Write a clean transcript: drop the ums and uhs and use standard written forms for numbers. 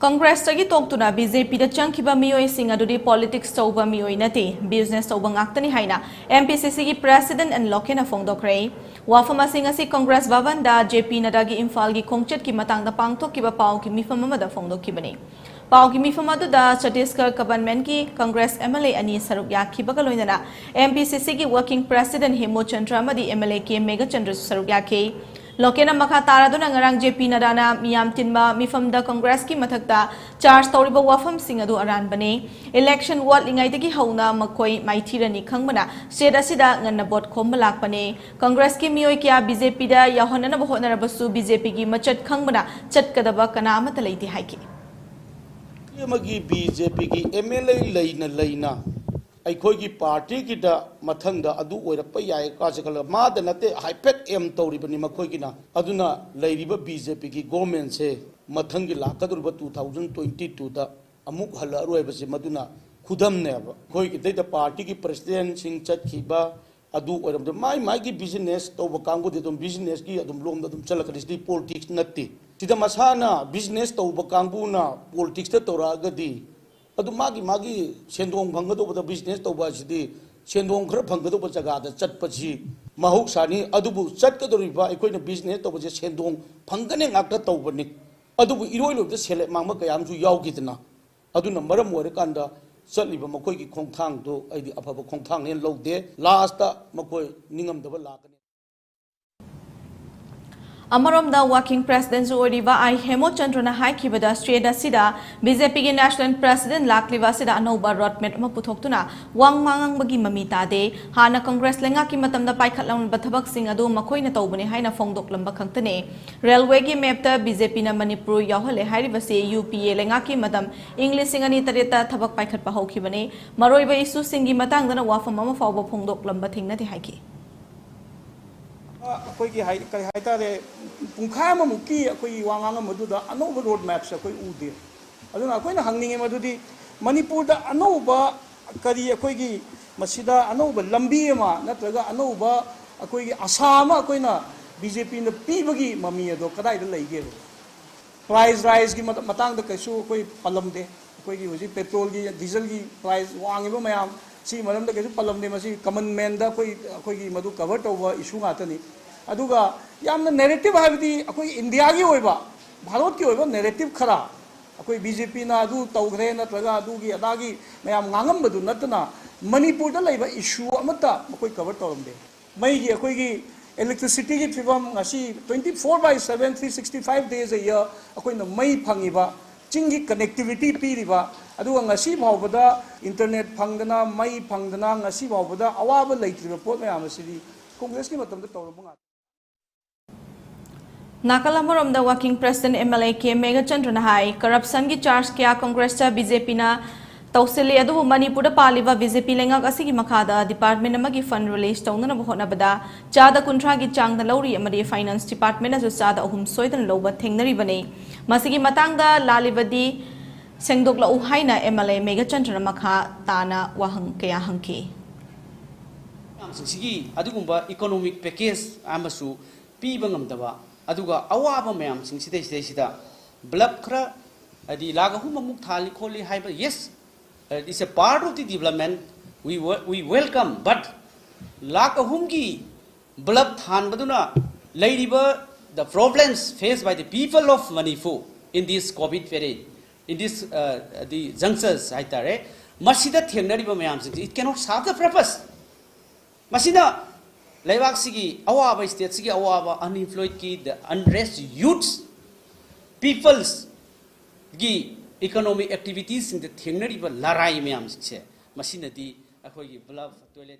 Congress tagi toktuna BJP da changkhiba miyoi singa dudi politics tauba miyoi nati business tauba ngaktani haina MPCC gi president and Loken a phongdokre wafama singa si Congress Bhavan da JP Nada gi Imphal gi khongchet ki matang da pangthok ki ba paw ki mifam ma da phongdokhibani paw ki mifam adu da Chhattisgarh government ki Congress MLA ani saruk yakhiba ga loinana MPCC gi working president Hemo Chandra amadi MLA ke Mega Chandra saruk yakhe Lokena makha taraduna ngarang JP Nadana miyam tinba mifamda Congress ki mathakta charge tawriba wafam singadu aran bane election ward lingai dagi hauna makoi maithirani khangmana state asida nganna bot khomba lakpane Congress ki miyoi kya BJP da yahonana bahonara basu BJP gi machat khangmana chatkadaba kana amata leiti haiki yamagi BJP ki MLA leina अखोई की party की मथंग अदु ओइरप याय काजकल माद नते हाइपेट M तौरिबनि मखोई की ना अदुना लैरिबा BJP की government से मथंग की लाकदुरबा 2022 दा अमुक हलरोयबसे मदुना खुदमनेब खोई की दैदा पार्टी की प्रेसिडेंट सिंह चटखिबा अदु ओइरम माई माई की बिजनेस तौब कांगो दे तुम बिजनेस की अदुम लोम दम चलकरिसदी पॉलिटिक्स नत्ती सिदा मसाना बिजनेस तौब कांगुना पॉलिटिक्स त तौरागदी मागी सेंदोंग फंगदोबदा बिजनेस तौबासिदी सेंदोंग खर फंगदोब जगादा चटपसी महौसानी अदुबु चटकदोरिबा अखोइना बिजनेस तौबजे सेंदोंग फंगने ngakta तौबनि अदुबु इरोइलोबदा सेले मांगमा कयामसु यावगिदना अदुना मरम ओरकांदा चटलिबा मखोइगी खोंथांग दो आइदि अफबा खोंथांग ने लौदे last मखोइ निंगमदबा लाकने Amarom da working president Zoriva I Hemo Chandra Hai Kibada Streda Sida BJP national president Lakliva Sida Anoba Rotmet Maputoktuna Wang Mangang Bagi Mamita De Hana Congress Lenga Kimatam da Paikatlam Batabak Sing Ado Makoina Tobani Haina Fongdok Lamba Kantane Railway Gi Mapta BJP na Manipur Yahole Harivase UPA Lengaki Madam English Singani Tareta Tabak Paikat Pahokibane Maroiba Isu Singi Matang dana Wafa Mama Fauba Fongdok Lamba Tingna de Haiki अकोई की high कई high तारे पुंखा में मुक्की अकोई वांगांग Madhuda अनोब road map से अकोई उदे अदुना अकोई ना हंगनिंगे मधुदी मणिपुर दा अनोब करी अकोई की मसीदा अनोब लंबी मा नत्रगा अनोब अकोई की आसाम अकोई ना बीजेपी ने पीबगी मम्मी अदो कदाई दा लईगे प्राइस राइस की मतंग दा कैसु अकोई पलम दे अकोई की होजी पेट्रोल की डीजल की प्राइस वांगेबो मयाम सी मरम दा कैसु पलम दे मसी कॉमन मैन दा अकोई की मधु कवर तौबा इशू गातनी अदुगा यामना नेरेटिव हाबिदी अकोई इंडिया की होइबा भारत की होइबा नेरेटिव खरा अकोई बीजेपी ना अदु तौग्रे नत्रगा अदुगी अदागी मयाम nganगम बदु नतना मणिपुर दा लैबा इशू अमता अकोई कवर तौरमदे मई की अकोई की इलेक्ट्रिसिटी की फिबम ngasi 24/7 365 days a year अकोई न मई फंगिबा चिंगी कनेक्टिविटी पीरिबा अदुगा ngasi भावबदा इंटरनेट फंगदना मई फंगदना ngasi भावबदा अवाबा लैत्रिबा पोत मयाम सिदी कांग्रेस की मतम दा तौरबा Nakalamorom the working president MLA K Mega Chandra Hai corruption ki charge kya Congress cha BJP na tausili adu Manipur da paliba BJP lengak asigi makhada department amagi fund release tawnana bahona bada chada kuntra gi changda lawri amadi finance department asu chada ahum soidan loba thengnari bane masigi matangda lalibadi sengdok la uhaina MLA Mega Chandra makha tana wahang kaya hangki sigi adugumba economic package amasu piba ngamdaba aduga awaba mayam sing sida blab khra adi laga hum muk thali kholi haiba yes it is a part of the development we welcome but laga hum gi blab than baduna lairiba the problems faced by the people of Manipur in this COVID period in this the junctures haitare masida thengnariba mayam sing it cannot serve the purpose masida Laiwak sigi awaba state sigi awaba unemployed ki the unrest youths peoples gi economic activities in the thengnari ba larai myam se masina di akhoi gi blood toilet